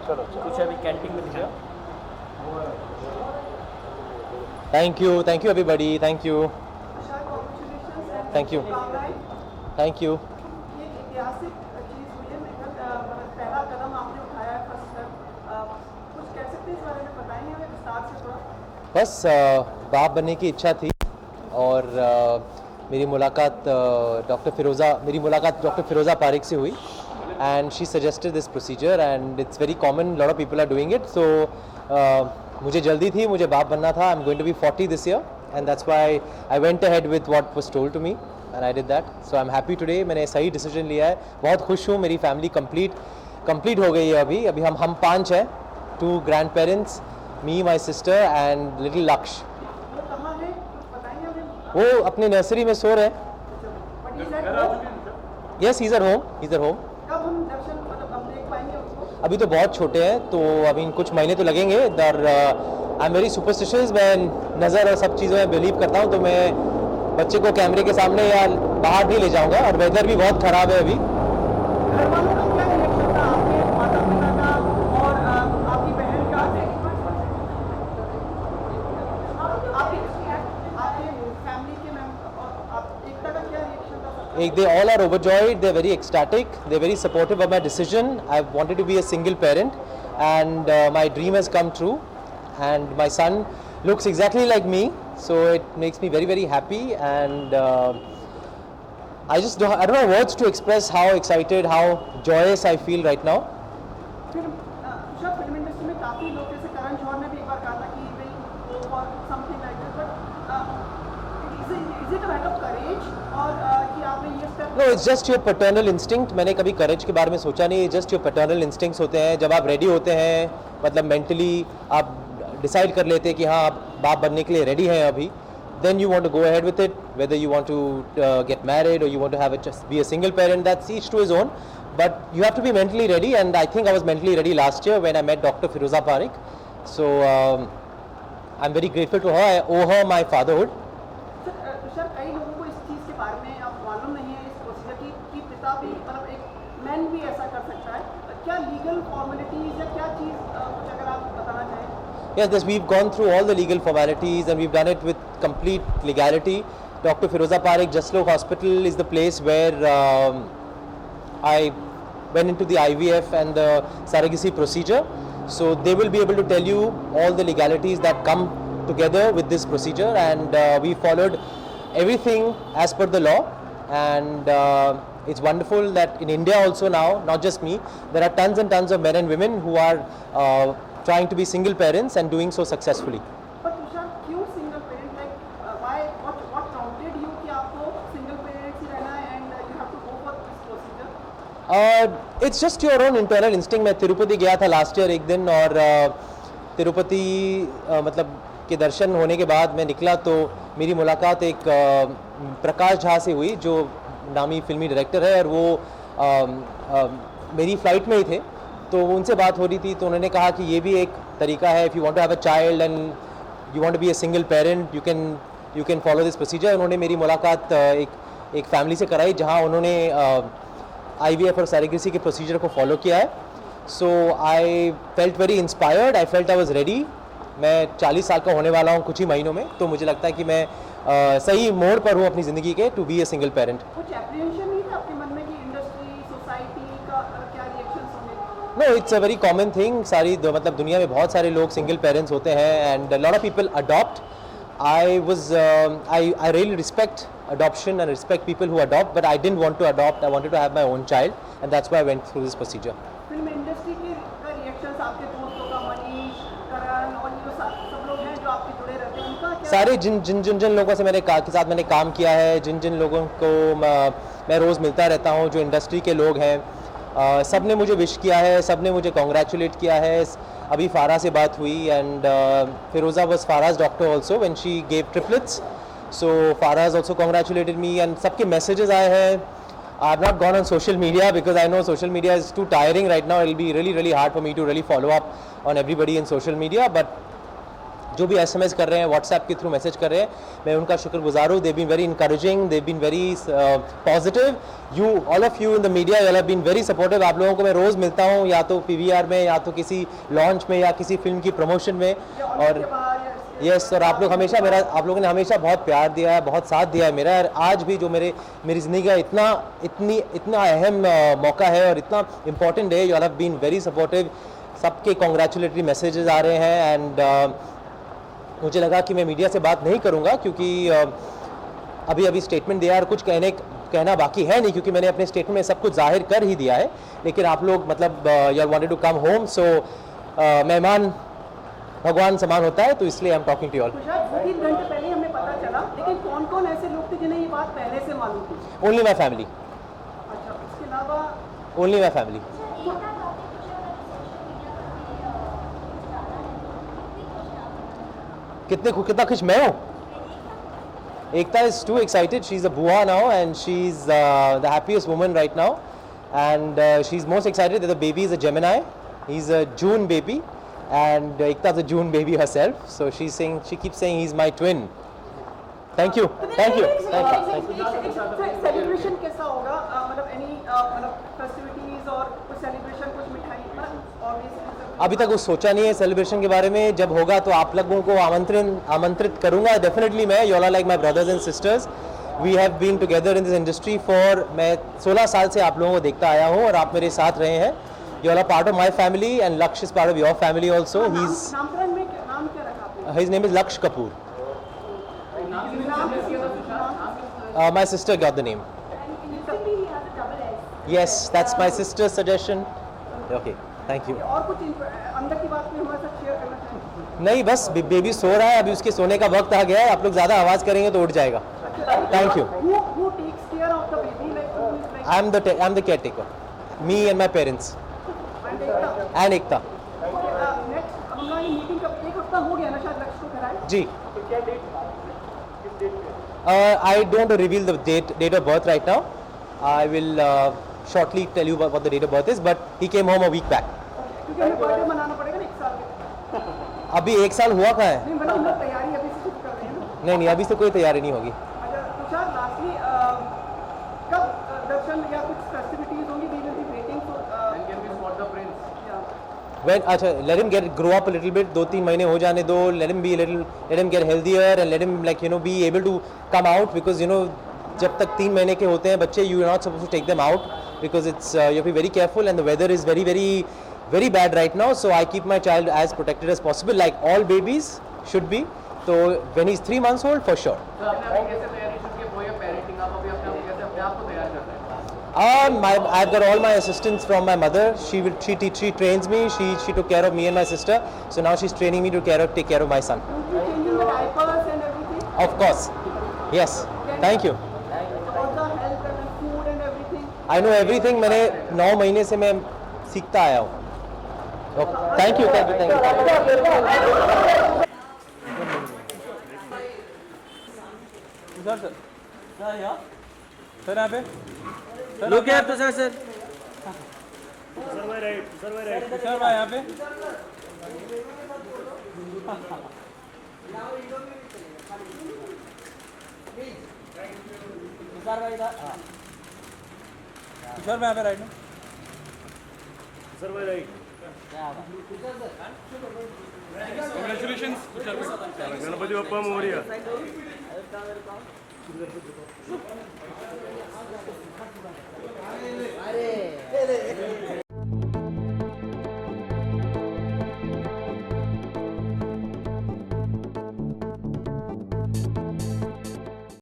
कुछ अभी कैंटीन में दिखा। Thank you everybody, thank you. Thank you. Thank you. ये ऐतिहासिक चीज़ हुई है, पहला कदम आपने उठाया है, फर्स्ट स्टेप, कुछ कह सकते हैं इस बारे में, बताएंगे हमें विस्तार से थोड़ा। बस बाप बनने की इच्छा थी और मेरी मुलाकात डॉक्टर फिरोज़ा पारिक से हुई and she suggested this procedure and it's very common, lot of people are doing it, so मुझे जल्दी थी, मुझे बाप बनना था. I'm going to be 40 this year and that's why I went ahead with what was told to me and I did that. So I'm happy today. मैंने सही decision लिया है, बहुत खुश हूँ. मेरी फैमिली कंप्लीट हो गई है. अभी हम 5 हैं, 2 grand parents, me, my sister and little लक्ष्य. वो कहाँ है, कुछ बताएंगे हमें? वो अपनी नर्सरी में सो रहे हैं. But he's at home? Yes, he's at home. कब हम दर्शन मतलब हम देख पाएंगे उसको? अभी तो बहुत छोटे हैं, तो अभी कुछ महीने तो लगेंगे. I am very superstitious. मैं नज़र और सब चीज़ों में बिलीव करता हूँ, तो मैं बच्चे को कैमरे के सामने या बाहर नहीं ले जाऊँगा. और वेदर भी बहुत ख़राब है अभी. घर वालों का क्या रिएक्शन था, आपके माता पिता का और आपकी बहन का? आपके फैमिली के मेंबर और आप एकता का क्या रिएक्शन था? They all are overjoyed. They're very ecstatic. They're very supportive of my decision. I've wanted to be a single parent, and my dream has come true. And my son looks exactly like me, so it makes me very, very happy. And I don't know words to express how excited, how joyous I feel right now. Film industry में काफ़ी लोग, जैसे करण जौहर ने भी एक बार कहा था कि भाई वो और something like this, but is it a matter of courage और कि आपने ये step? No, it's just your paternal instinct. मैंने कभी courage के बारे में सोचा नहीं. Just your paternal instincts होते हैं. जब आप ready होते हैं, मतलब mentally आप decide कर लेते हैं कि हाँ आप बाप बनने के लिए ready हैं अभी, then you want to go ahead with it. Whether you want to get married or you want to have be a single parent, that's each to his own. But you have to be mentally ready, and I think I was mentally ready last year when I met Dr. Firoza Parik. So I'm very grateful to her. I owe her my fatherhood. Sir कई लोगों को इस चीज़ के बारे में अब मालूम नहीं है, इस प्रोसीजर की पिता भी मतलब एक मैन भी ऐसा कर सकता है. क्या लीगल फॉर्मेलिटीज़ या क्या चीज़ कुछ अगर आप बताना चाहें? Yes, we've gone through all the legal formalities and we've done it with complete legality. Dr. Firoza Parik Jaslok Hospital is the place where I went into the IVF and the surrogacy procedure. So they will be able to tell you all the legalities that come together with this procedure, and we followed everything as per the law. And it's wonderful that in India also now, not just me, there are tons and tons of men and women who are trying to be single parents and doing so successfully. But Tushar, क्यों single parent? Like why what prompted you कि आपको single parent ही रहना है and you have to go for this procedure? It's just your own internal instinct. मैं तिरुपति गया था last year एक दिन, और तिरुपति मतलब के दर्शन होने के बाद मैं निकला तो मेरी मुलाकात एक प्रकाश झा से हुई, जो नामी फिल्मी डायरेक्टर है, और वो मेरी फ़्लाइट में ही थे. तो उनसे बात हो रही थी, तो उन्होंने कहा कि ये भी एक तरीका है, if you want to have a child and you want to be a single parent, you can follow this procedure. उन्होंने मेरी मुलाकात एक फैमिली से कराई जहाँ उन्होंने IVF और सरोगेसी के प्रोसीजर को फॉलो किया है. So I felt very inspired, I felt I was ready. मैं 40 साल का होने वाला हूँ कुछ ही महीनों में, तो मुझे लगता है कि मैं सही मोड़ पर हूँ अपनी ज़िंदगी के, to be a single parent. कुछ एप्रीहेंशन नहीं था आपके मन में कि इंडस्ट्री सोसाइटी का क्या रिएक्शंस होंगे? No, it's a very common thing. मतलब दुनिया में बहुत सारे लोग सिंगल पेरेंट्स होते हैं, and lot of people adopt. I really respect adoption and respect people who adopt, but I didn't want to adopt. I wanted to have my own child, and that's why I went through this procedure. Film industry का reactions आपके दोस्तों का, मनीष, करण और ये सब लोग हैं जो आपके जुड़े रहते हैं, उनका क्या? सारे जिन लोगों से के साथ मैंने काम किया है, जिन लोगों को मैं रोज़ मिलता रहता हूँ, जो इंडस्ट्री के लोग हैं, सब ने मुझे विश किया है, सब ने मुझे कॉन्ग्रेचुलेट किया है. अभी फारा से बात हुई, and Firoza was Faraz doctor also when she gave triplets. So Faraz also congratulated me, and सबके मैसेजेस आए हैं. I have not gone on social media because I know social media is too tiring right now. It will be really hard for me to really follow up on everybody in social media, but जो भी SMS कर रहे हैं, WhatsApp के through message कर रहे हैं, मैं उनका शुक्रगुजार हूँ. They been very encouraging, they been very positive. You all of you in the media, you have been very supportive. आप लोगों को मैं रोज़ मिलता हूँ, या तो PVR में, या तो किसी लॉन्च में, या किसी फिल्म की प्रमोशन में. और यस, और आप लोगों ने हमेशा बहुत प्यार दिया है, बहुत साथ दिया है मेरा. और आज भी जो मेरी ज़िंदगी का इतना अहम मौका है और इतना इम्पोर्टेंट है, you all have been very supportive. सबके कॉन्ग्रेचुलेटरी मैसेजेस आ रहे हैं. एंड मुझे लगा कि मैं मीडिया से बात नहीं करूंगा, क्योंकि अभी स्टेटमेंट दिया और कुछ कहना बाकी है नहीं, क्योंकि मैंने अपने स्टेटमेंट में सब कुछ जाहिर कर ही दिया है. लेकिन आप लोग मतलब you are wanted to come home, so मेहमान भगवान समान होता है, तो इसलिए I am talking to all. 2-3 घंटे पहले हमें पता चला, लेकिन कौन कौन ऐसे लोग थे जिन्हें ये बात पहले से मालूम थी? Only my family. अच्छा, इसके अलावा ओनली माई फैमिली. कितना खुश मैं हूँ. Ekta is too excited. She's a bua now, and she's the happiest woman right now. And she's most excited that the baby is a Gemini. He's a June baby, and Ekta's a June baby herself. So she keeps saying he's my twin. Thank you. Celebration कैसा होगा? मतलब festivities और कुछ celebration, कुछ मिठाई, अभी तक कुछ सोचा नहीं है सेलिब्रेशन के बारे में. जब होगा तो आप लोगों को आमंत्रित करूंगा डेफिनेटली. मैं, you all are like my brothers and sisters. We have been together in this industry for, मैं 16 साल से आप लोगों को देखता आया हूँ, और आप मेरे साथ रहे हैं. You all are part of my family, and Lakshya is part of your family also. नामकरण में नाम क्या रखा आपने? हिज नेम इज लक्ष्य Kapoor. My sister got the name. Yes, that's my sister's suggestion. Okay, thank you. और कुछ अंदर की बात में हमारे साथ शेयर करना चाहेंगे? नहीं, बस बेबी सो रहा है, अभी उसके सोने का वक्त आ गया है. आप लोग ज़्यादा आवाज़ करेंगे तो उठ जाएगा. Thank you. Who takes care of the baby? Like I'm the caretaker. Me and my parents. And Ekta. Next हम लोग ये मीटिंग कब, 1 हफ्ता हो गया ना शायद लक्ष्य को कराए? जी. I don't reveal the date of birth right now. I will shortly tell you what the date of birth is, but he came home a week back. क्योंकि हमें बर्थडे मनाना पड़ेगा ना 1 साल के. अभी 1 साल हुआ कहाँ है? नहीं, मतलब हम लोग तैयारी अभी से शुरू कर रहे हैं ना. नहीं, अभी से कोई तैयारी नहीं होगी. अच्छा तुषार, लास्टली कब दर्शन या कुछ फेस्टिविटीज होंगी? We will be waiting for Can we spot the prince? अच्छा, let him grow up a little bit. 2-3 महीने हो जाने दो. Let him get healthier, and let him be able to come out, because जब तक 3 महीने के होते हैं बच्चे, you are not supposed to take them out, because it's you have to be very careful, and the weather is very very very bad right now. So I keep my child as protected as possible, like all babies should be. So when he's 3 months old, for sure. तो आपने अभी कैसे तैयारी शुरू की? वो ये parenting आप अभी अपने आप को तैयार कर रहे हैं? I've got all my assistance from my mother. She trains me. She took care of me and my sister. So now she's training me to take care of my son. changing the diapers and everything? Of course. Yes. Thank you. All the health and food and everything? I know everything. मैंने 9 महीने से मैं सीखता आया हूँ. Thank you. Sir यहाँ पे Look here, Tushar sir. Sir भाई यहाँ पे सर भाई यहाँ पे राइट में. Congratulations, गणपति बप्पा मोरया.